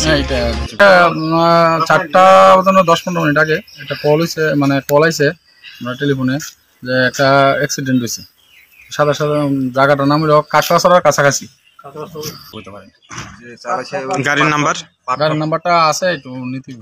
হ্যাঁ এটা 4টা 10-15 মিনিট আগে একটা কল হয়েছে, মানে কল আইছে আমরা টেলিফোনে যে একটা অ্যাক্সিডেন্ট হয়েছে। সাদা সাদা জায়গাটার নাম হলো কাঁচরাছড়ার কাছাকাছি হতে পারে। গাড়ির নাম্বারটা আছে একটু নীতি